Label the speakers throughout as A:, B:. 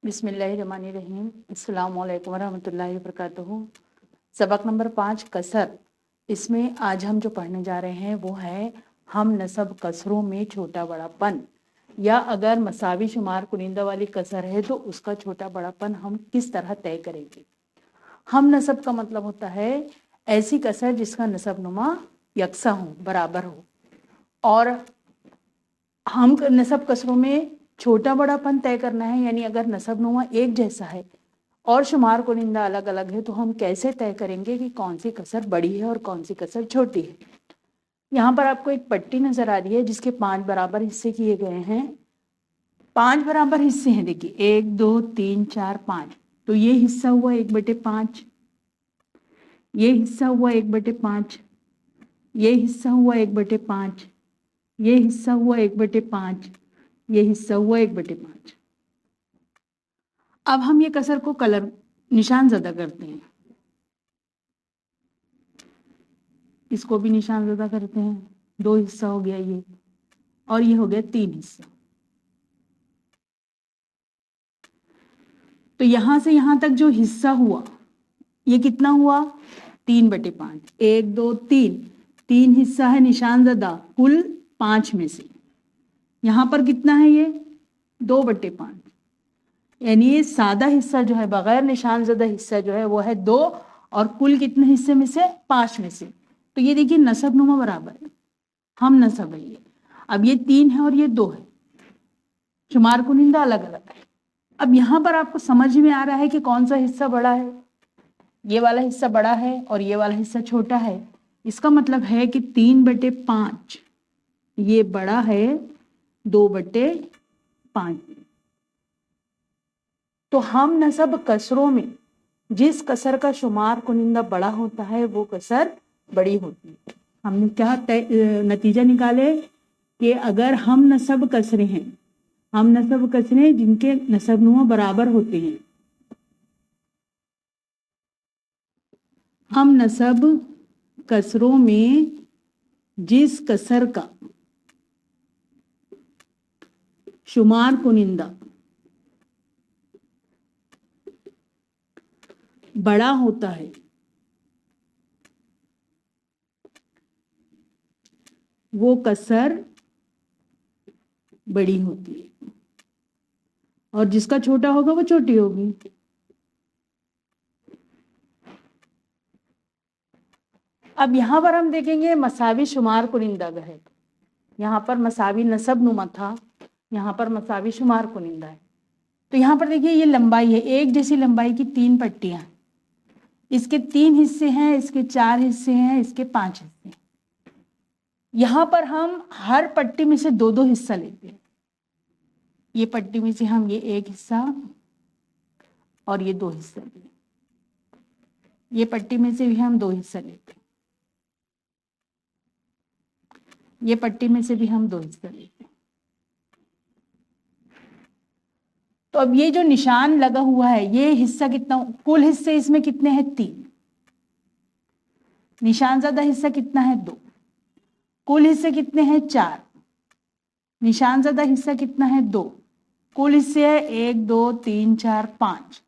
A: बिस्मिल्लाहिर्रहमानिर्रहीम। अस्सलामु अलैकुम वरहमतुल्लाहि वबरकातुहू। सबक नंबर 5 कसर। इसमें आज हम जो पढ़ने जा रहे हैं वो है हम नसब कसरों में छोटा बड़ापन, या अगर मसावी शुमार कुनिंदा वाली कसर है तो उसका छोटा बड़ापन हम किस तरह तय करेंगे। हम नसब का मतलब होता है ऐसी कसर जिसका नसब नुमा यकसा हो, बराबर हो। और हम नसब कसरों में छोटा बड़ापन तय करना है, यानी अगर नसब नुमा एक जैसा है और शुमार कुनिंदा अलग अलग है तो हम कैसे तय करेंगे कि कौन सी कसर बड़ी है और कौन सी कसर छोटी है। यहाँ पर आपको एक पट्टी नजर आ रही है जिसके 5 बराबर हिस्से किए गए हैं। 5 बराबर हिस्से हैं, देखिए 1 2 3 4 5। तो ये हिस्सा हुआ 1/5, ये हिस्सा हुआ 1/5, ये हिस्सा हुआ 1/5, ये हिस्सा हुआ 1/5, ये हिस्सा हुआ 1/5। अब हम ये कसर को कलर निशान ज़दा करते हैं, इसको भी निशान ज़दा करते हैं। 2 हिस्सा हो गया ये, और ये हो गया 3 हिस्सा। तो यहां से यहां तक जो हिस्सा हुआ ये कितना हुआ, 3/5। 1 2 3, 3 हिस्सा है निशान ज़दा कुल 5 में से। यहां पर कितना है ये 2/5, यानी ये सादा हिस्सा जो है बगैर निशान ज़दा हिस्सा जो है वो है 2, और कुल कितने हिस्से में से 5 में से। तो ये देखिए नसब नुमा बराबर है, हम नसब है ये। अब ये 3 है और ये 2 है, शुमार कुनिंदा अलग अलग है। अब यहाँ पर आपको समझ में आ रहा है कि कौन सा हिस्सा बड़ा है। ये वाला हिस्सा बड़ा है और ये वाला हिस्सा छोटा है। इसका मतलब है कि 3/5 ये बड़ा है 2/5। तो हम नसब कसरों में जिस कसर का शुमार कुनिंदा बड़ा होता है वो कसर बड़ी होती है। हमने क्या नतीजा निकाले कि अगर हम नसब कसरे हैं, हम नसब कसरे जिनके नसब नुमा बराबर होते हैं, हम नसब कसरों में जिस कसर का शुमार कुनिंदा बड़ा होता है वो कसर बड़ी होती है, और जिसका छोटा होगा वो छोटी होगी। अब यहां पर हम देखेंगे मसावी शुमार कुनिंदा है। यहाँ पर मसावी नसब नुमा था, यहाँ पर मसावी शुमार कुनिंदा है। तो यहाँ पर देखिए ये लंबाई है, एक जैसी लंबाई की 3 पट्टियां, इसके 3 हिस्से हैं, इसके 4 हिस्से हैं, इसके 5 हिस्से हैं। यहाँ पर हम हर पट्टी में से 2-2 हिस्सा लेते हैं। ये पट्टी में से हम ये 1 हिस्सा और ये 2 हिस्सा लेते हैं। ये पट्टी में से भी हम 2 हिस्सा लेते हैं, ये पट्टी में से भी हम 2 हिस्सा लेते हैं। तो अब ये जो निशान लगा हुआ है ये हिस्सा कितना, कुल हिस्से इसमें कितने हैं 3, निशान ज़दा हिस्सा कितना है 2, कुल हिस्से कितने हैं 4, निशान ज़दा हिस्सा कितना है 2, कुल हिस्से है 1 2 3 4 5,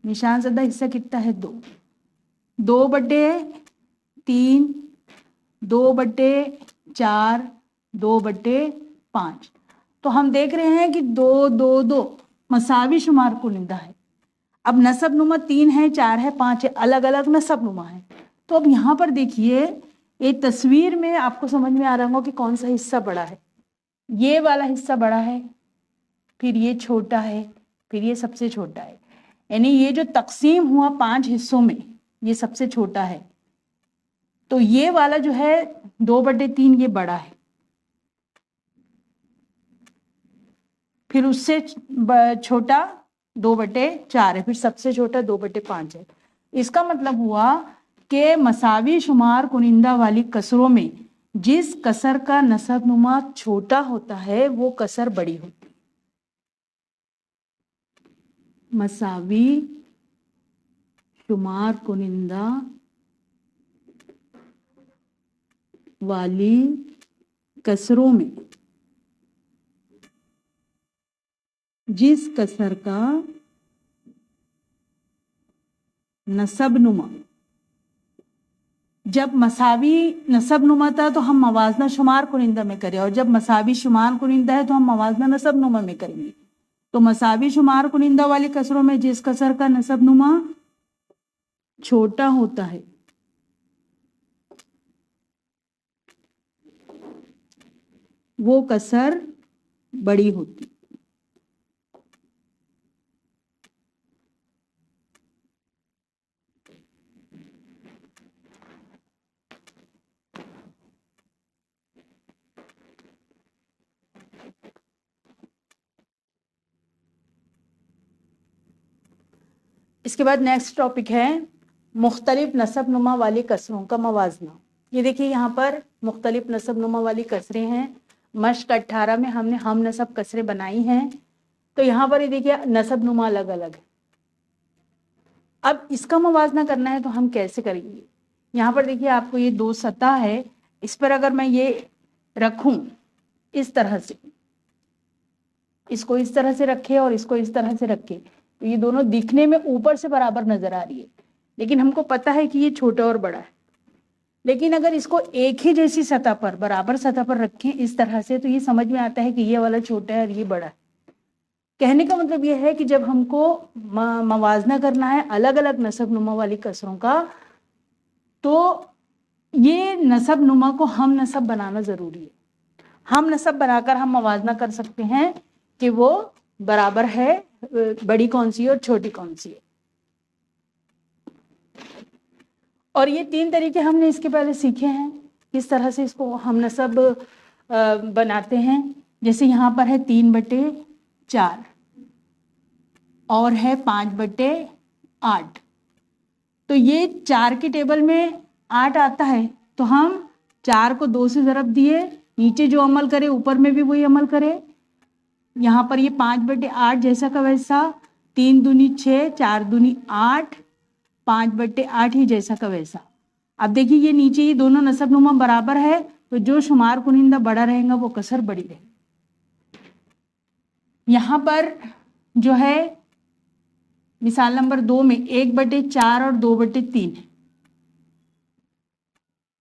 A: निशान ज़दा हिस्सा कितना है 2, 2/3, 2/4, 2/5। तो हम देख रहे हैं कि 2 2 2 मसावी शुमार कुनिंदा है। अब नसब नुमा 3 है, 4 है, 5 है, अलग अलग नसब नुमा है। तो अब यहाँ पर देखिए एक तस्वीर में आपको समझ में आ रहा होगा कि कौन सा हिस्सा बड़ा है। ये वाला हिस्सा बड़ा है, फिर ये छोटा है, फिर ये सबसे छोटा है। यानी ये जो तकसीम हुआ 5 हिस्सों में ये सबसे छोटा है। तो ये वाला जो है 2/3 ये बड़ा है, फिर उससे छोटा 2/4 है, फिर सबसे छोटा 2/5 है। इसका मतलब हुआ कि मसावी शुमार कुनिंदा वाली कसरों में जिस कसर का नसब नुमा छोटा होता है वो कसर बड़ी होती है। मसावी शुमार कुनिंदा वाली कसरों में जिस कसर का नसबनुमा, जब मसावी नसबनुमा था तो हम मवाजना शुमार कुनिंदा में करें, और जब मसावी शुमार कुनिंदा है तो हम मवाजना नसबनुमा में करेंगे। तो मसावी शुमार कुनिंदा वाले कसरों में जिस कसर का नसबनुमा छोटा होता है वो कसर बड़ी होती। इसके बाद नेक्स्ट टॉपिक है मुख्तलिफ नसबनुमा वाली कसरों का मवाजना। ये देखिए यहाँ पर मुख्तलिफ नसबनुमा वाली कसरें हैं। मश्क 18 में हमने हम नसब कसरें बनाई हैं। तो यहाँ पर ये देखिए नसबनुमा अलग अलग है। अब इसका मवाजना करना है तो हम कैसे करेंगे। यहाँ पर देखिए आपको ये दो सतह है, इस पर अगर मैं ये रखूं इस तरह से, इसको इस तरह से रखे और इसको इस तरह से रखे, तो ये दोनों दिखने में ऊपर से बराबर नजर आ रही है, लेकिन हमको पता है कि ये छोटा और बड़ा है। लेकिन अगर इसको एक ही जैसी सतह पर, बराबर सतह पर रखें इस तरह से, तो ये समझ में आता है कि ये वाला छोटा है और ये बड़ा है। कहने का मतलब ये है कि जब हमको मवाजना करना है अलग अलग नसबनुमा वाली कसरों का, तो ये नसबनुमा को हम नसब बनाना जरूरी है। हम नसब बनाकर हम मवाजना कर सकते हैं कि वो बराबर है, बड़ी कौन सी है और छोटी कौन सी है। और ये तीन तरीके हमने इसके पहले सीखे हैं किस तरह से इसको हम नसब बनाते हैं। जैसे यहाँ पर है 3/4 और है 5/8। तो ये 4 की टेबल में 8 आता है, तो हम 4 को 2 से ज़रब दिए, नीचे जो अमल करे ऊपर में भी वही अमल करे। यहाँ पर ये 5/8 जैसा का वैसा, 3 दूनी 6, 4 दूनी 8, 5/8 ही जैसा का वैसा। अब देखिए ये नीचे ये दोनों नसबनुमा बराबर है, तो जो शुमार कुनिंदा बड़ा रहेगा वो कसर बड़ी रहेगी। यहाँ पर जो है मिसाल नंबर 2 में 1/4 और 2/3 है।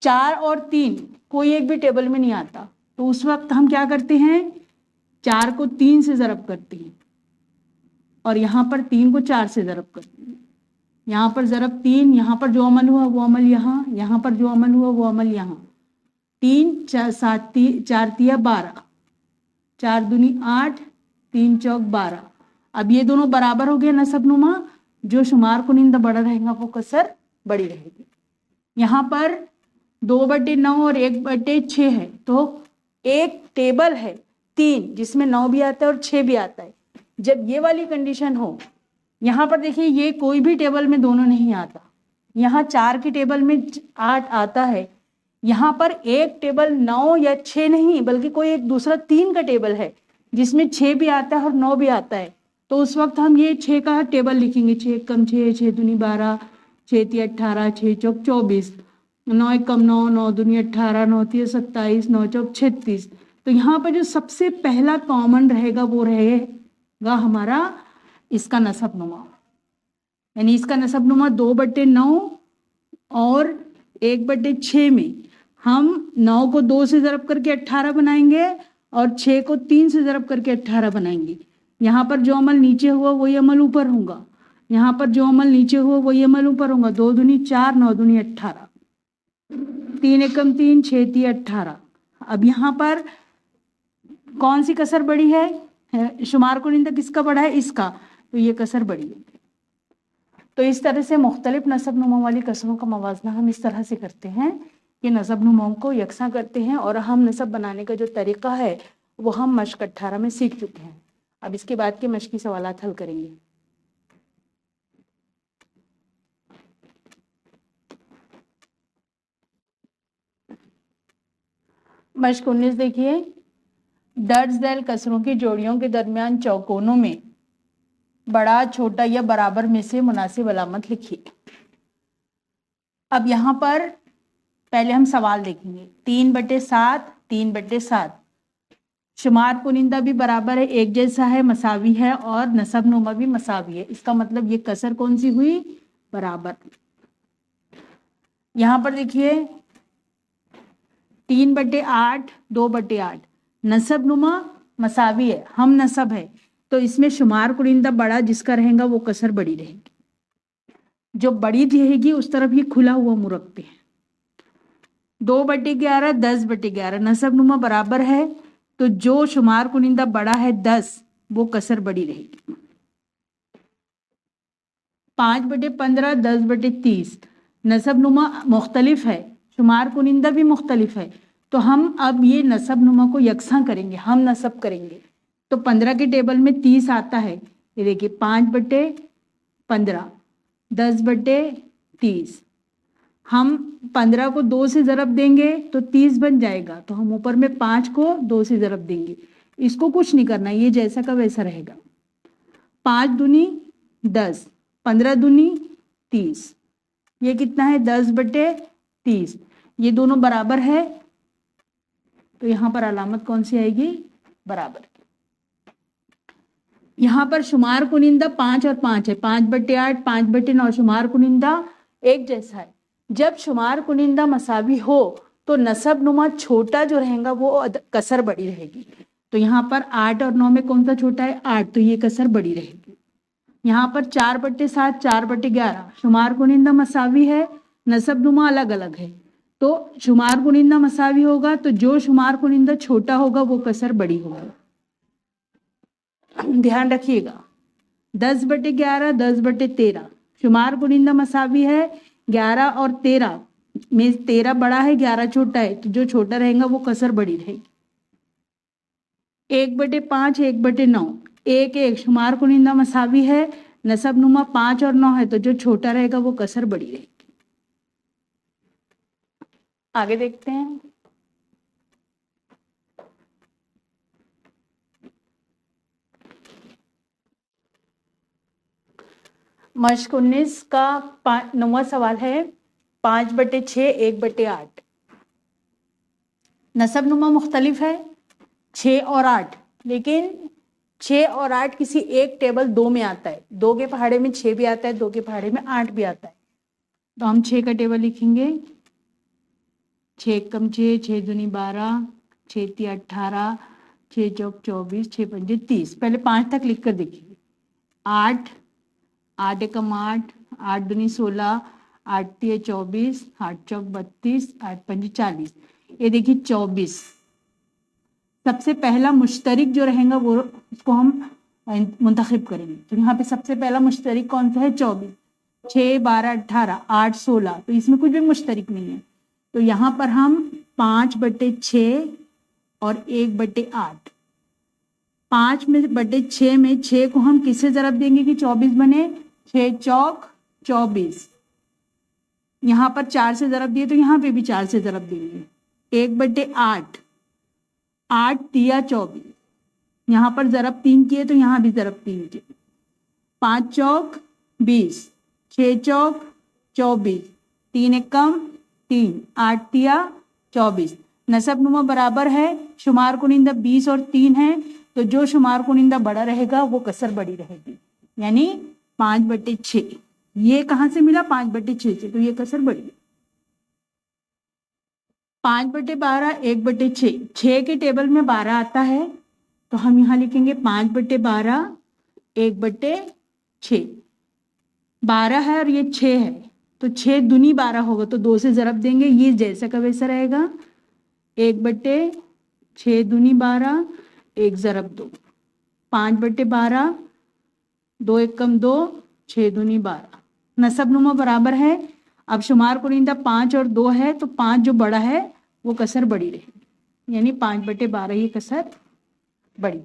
A: 4 और 3 कोई एक भी टेबल में नहीं आता, तो उस वक्त हम क्या करते हैं, 4 को 3 से ज़रब करते हैं और यहाँ पर 3 को 4 से ज़रब करते हैं। यहाँ पर ज़रब 3, यहाँ पर जो अमल हुआ वो अमल यहाँ, यहाँ पर जो अमल हुआ वो अमल यहाँ। 3 7 4 तिया 12, 4 दूनी 8, 3 चौक 12। अब ये दोनों बराबर हो गए नसबनुमा, जो शुमार कुनिंदा बड़ा रहेगा वो कसर बड़ी रहेगी। यहाँ पर 2/9 और 1/6 है, तो एक टेबल है 3 जिसमें 9 भी आता है और 6 भी आता है। जब ये वाली कंडीशन हो, यहाँ पर देखिए ये कोई भी टेबल में दोनों नहीं आता। यहाँ 4 की टेबल में 8 आता है, यहाँ पर एक टेबल 9 या 6 नहीं बल्कि कोई एक दूसरा 3 का टेबल है जिसमें 6 भी आता है और 9 भी आता है। तो उस वक्त हम ये 6 का टेबल लिखेंगे, 6 कम 6, 6 दूनी 12, 6 तिया 18, 6 चौक 24, 9 कम 9, 9 दूनी 18, 9 तिया 27, 9 चौक 36। तो यहाँ पर जो सबसे पहला कॉमन रहेगा वो रहेगा हमारा इसका नसबनुमा, यानी इसका नसबनुमा 2/9 और 1/6 में हम 9 को 2 से ज़रब करके 18 बनाएंगे और 6 को 3 से ज़रब करके 18 बनाएंगे। यहाँ पर जो अमल नीचे हुआ वही अमल ऊपर होगा, यहाँ पर जो अमल नीचे हुआ वही अमल ऊपर होगा। 2 दूनी 4, 9 दूनी 18, 3 एकम 3, 6 तिया 18। अब यहाँ पर कौन सी कसर बड़ी है, शुमार कुनिंदा किसका बड़ा है, इसका, तो ये कसर बड़ी है। तो इस तरह से मुख्तलिफ नसबनुमा वाली कसरों का मवाजना हम इस तरह से करते हैं कि नसबनुमाओं को यकसा करते हैं, और हम नसब बनाने का जो तरीका है वो हम मश्क 18 में सीख चुके हैं। अब इसके बाद के मश्की सवालात हल करेंगे। मश्क 19 देखिए, दर्ज दैल कसरों की जोड़ियों के दरमियान चौकोनों में बड़ा, छोटा या बराबर में से मुनासिब अलामत लिखिए। अब यहाँ पर पहले हम सवाल देखेंगे। 3/7, 3/7 शुमार कुनिंदा भी बराबर है, एक जैसा है, मसावी है, और नसब नुमा भी मसावी है। इसका मतलब ये कसर कौन सी हुई? बराबर। यहां पर देखिए 3/8, 2/8, नसब नुमा मसावी है, हम नसब है, तो इसमें शुमार कुनिंदा बड़ा जिसका रहेगा वो कसर बड़ी रहेगी। जो बड़ी रहेगी उस तरफ ये खुला हुआ मुंह रखते हैं। 2/11, 10/11, नसब नुमा बराबर है, तो जो शुमार कुनिंदा बड़ा है 10, वो कसर बड़ी रहेगी। 5/15, 10/30, नसब नुमा मुख्तलिफ है, शुमार कुनिंदा भी मुख्तलिफ है, तो हम अब ये नसब नुमा को यकसा करेंगे, हम नसब करेंगे। तो 15 के टेबल में 30 आता है, ये देखिए 5/15, 10/30, हम 15 को 2 से ज़रब देंगे तो 30 बन जाएगा, तो हम ऊपर में 5 को 2 से ज़रब देंगे। इसको कुछ नहीं करना, ये जैसा का वैसा रहेगा। 5 दूनी 10, 15 दूनी 30, ये कितना है? 10/30। ये दोनों बराबर है, तो यहां पर अलामत कौन सी आएगी? बराबर। यहां पर शुमार कुनिंदा 5 और 5 है, 5/8, 5/9, शुमार कुनिंदा एक जैसा है। जब शुमार कुनिंदा मसावी हो तो नसब नुमा छोटा जो रहेगा वो कसर बड़ी रहेगी। तो यहाँ पर 8 और 9 में कौन सा छोटा है? 8, तो ये कसर बड़ी रहेगी। यहाँ पर 4/7, 4/11, शुमार कुनिंदा मसावी है, नसब नुमा अलग अलग है, तो शुमार कुनिंदा मसावी होगा, तो जो शुमार कुनिंदा छोटा होगा वो कसर बड़ी होगी। ध्यान रखिएगा। 10/11, 10/13, शुमार कुनिंदा मसावी है, 11 और 13 में 13 बड़ा है, 11 छोटा है, तो जो छोटा रहेगा वो कसर बड़ी रहेगी। 1/5, 1/9, 1 शुमार कुनिंदा मसावी है, नसब नुमा 5 और 9 है, तो जो छोटा रहेगा वो कसर बड़ी रहेगी। आगे देखते हैं। मश्क 19 का 9वां सवाल है, 5/6, 1/8, नसब नुमा मुख्तलिफ है 6 और 8, लेकिन 6 और 8 किसी एक टेबल 2 में आता है, 2 के पहाड़े में 6 भी आता है, 2 के पहाड़े में 8 भी आता है, तो हम 6 का टेबल लिखेंगे। 6 कम 6, 6 दूनी 12, 6 ती 18, 6 चौक 24, 6 पंजे 30। पहले 5 तक लिख कर देखिए। 8, 8 एकम 8, 8 दूनी 16, 8 ती 24, 8 चौक 32, 8 पंजे 40। ये देखिए 24। सबसे पहला मुश्तरिक जो रहेगा वो उसको हम मुंतखब करेंगे। तो यहाँ पे सबसे पहला मुश्तरिक कौन सा है? 24। 6, 12, 18, 8, 16, तो इसमें कुछ भी मुश्तरिक नहीं है, तो यहाँ पर हम 5/6 और 1/8, 5/6 में 6 को हम किससे ज़रब देंगे कि 24 बने? 6 चौक 24। यहाँ पर 4 से ज़रब दिए तो यहाँ पे भी 4 से ज़रब देंगे। 1/8, 8 तिया 24, यहाँ पर ज़रब 3 किए तो यहाँ भी ज़रब 3 किए। 5 चौक 20, 6 चौक 24, 3 एकम 3, 8 तिया 24। नसब नुमा बराबर है, शुमार कुनिंदा 20 और 3 है, तो जो शुमार कुनिंदा बड़ा रहेगा वो कसर बड़ी रहेगी, यानी 5/6। ये कहाँ से मिला? 5/6 से, तो ये कसर बड़ी है। 5/12, 1/6, 6 के टेबल में 12 आता है, तो हम यहाँ लिखेंगे 5/12, 1/6। 12 है और ये 6 है, तो 6 दूनी 12 होगा, तो 2 से ज़रब देंगे, ये जैसा का वैसा रहेगा। 1/6 दूनी 12, 1 ज़रब 2, 5/12, 2 एकम 2, 6 दूनी 12। नसब नुमा बराबर है। अब शुमार कुनिंदा 5 और 2 है, तो 5 जो बड़ा है वो कसर बड़ी रहेगी, यानी 5/12 ये कसर बड़ी।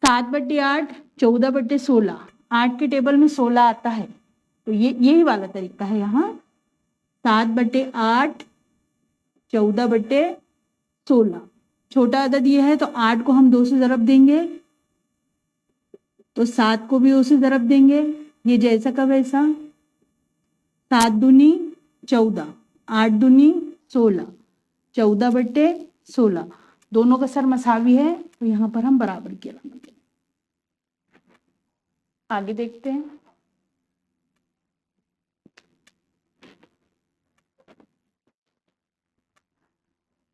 A: 7/8, 14/16, 8 के टेबल में 16 आता है, तो ये यही वाला तरीका है। यहाँ 7/8, 14/16, छोटा अदद ये है, तो 8 को हम 2 से ज़रब देंगे, तो 7 को भी 2 से ज़रब देंगे, ये जैसा का वैसा। 7 दूनी 14, 8 दूनी 16, 14/16, दोनों कसर मसावी है तो यहाँ पर हम बराबर की अलामत देंगे। आगे देखते हैं।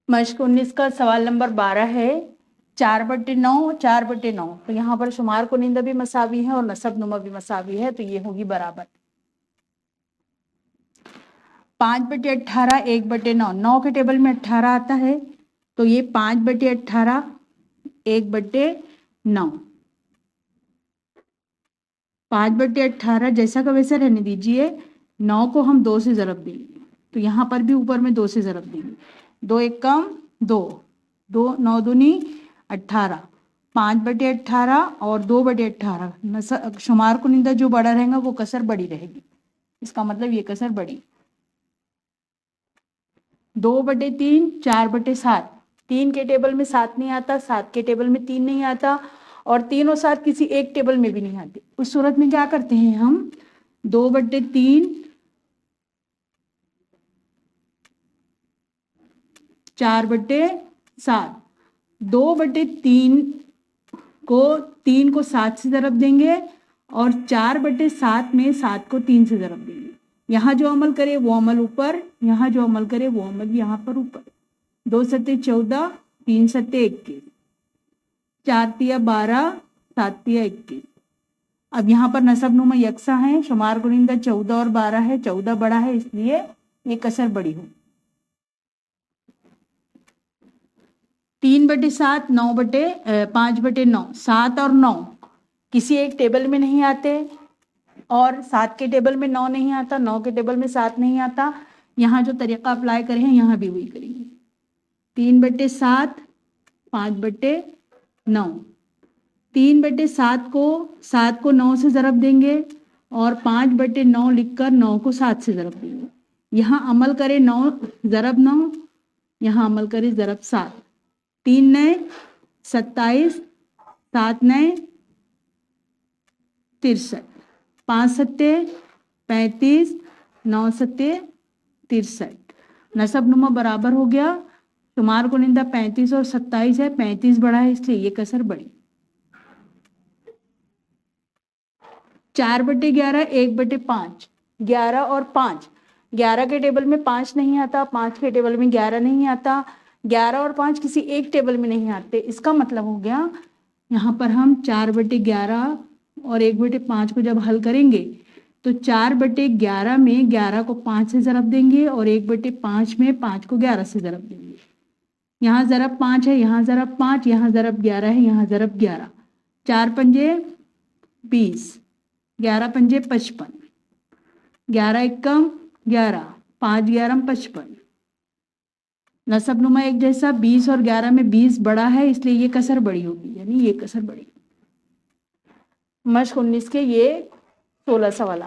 A: मश्क 19 का सवाल नंबर 12 है 4/9 4/9। तो यहाँ पर शुमार कुनिंदा भी मसावी है और नसब नुमा भी मसावी है, तो ये होगी बराबर। 5/18 1/9। 9 के टेबल में 18 आता है तो ये 5/18 1/9। 5/18 जैसा का वैसा रहने दीजिए। 9 को हम 2 से ज़रब देंगे तो यहाँ पर भी ऊपर में 2 से ज़रब देंगे। 2 एक कम 2, 2 9 दूनी 18। 5/18 और 2/18 शुमार कुनिंदा जो बड़ा रहेगा वो कसर बड़ी रहेगी, इसका मतलब ये कसर बड़ी। 2/3 4/7। 3 के टेबल में 7 नहीं आता, 7 के टेबल में 3 नहीं आता और 3 और 7 किसी एक टेबल में भी नहीं आते। उस सूरत में क्या करते हैं हम 2/3 4/7। 2/3 को 3 को 7 से ज़रब देंगे और 4/7 में 7 को 3 से ज़रब देंगे। यहाँ जो अमल करे वो अमल ऊपर, यहाँ जो अमल करे वो अमल यहाँ पर ऊपर। 2 सत्ते 14, 3 सत्ते 21, 4 तिया 12, 7 तिया 21। अब यहाँ पर नसब नुमा यकसा है, शुमार कुनिंदा 14 और 12 है, 14 बड़ा है इसलिए ये कसर बड़ी हो। 3/7 5/9। 7 और 9 किसी एक टेबल में नहीं आते और 7 के टेबल में 9 नहीं आता, 9 के टेबल में 7 नहीं आता। यहाँ जो तरीका अप्लाई करें हैं यहाँ भी वही करेंगे। 3/7 5/9। 3/7 को 7 को 9 से ज़रब देंगे और 5/9 लिखकर 9 को 7 से ज़रब देंगे। यहाँ अमल करें 9 ज़रब 9, यहाँ अमल करें ज़रब 7। 3 9 27, 7 9 63, 5 सत्ते 35, 9 सत्ते 63। नसब नुमा बराबर हो गया। शुमार कुनिंदा 35 और 27 है, 35 बड़ा है इसलिए ये कसर बड़ी। 4/11 1/5। 11 और 5। 11 के टेबल में 5 नहीं आता, 5 के टेबल में 11 नहीं आता, 11 और 5 किसी एक टेबल में नहीं आते। इसका मतलब हो गया यहाँ पर हम 4/11 और 1/5 को जब हल करेंगे तो 4/11 में 11 को 5 से ज़रब देंगे और 1/5 में 5 को 11 से ज़रब देंगे। यहाँ ज़रब 5 है, यहाँ ज़रब 5, यहाँ ज़रब 11 है, यहाँ ज़रब 11। 4 पंजे 20, 11 पंजे 55, 11 एकम 11, 5 11 55। नसब नुमा एक जैसा। 20 और 11 में 20 बड़ा है इसलिए ये कसर बड़ी होगी, यानी ये कसर बड़ी। मश्क 19 के ये 16 सवाल।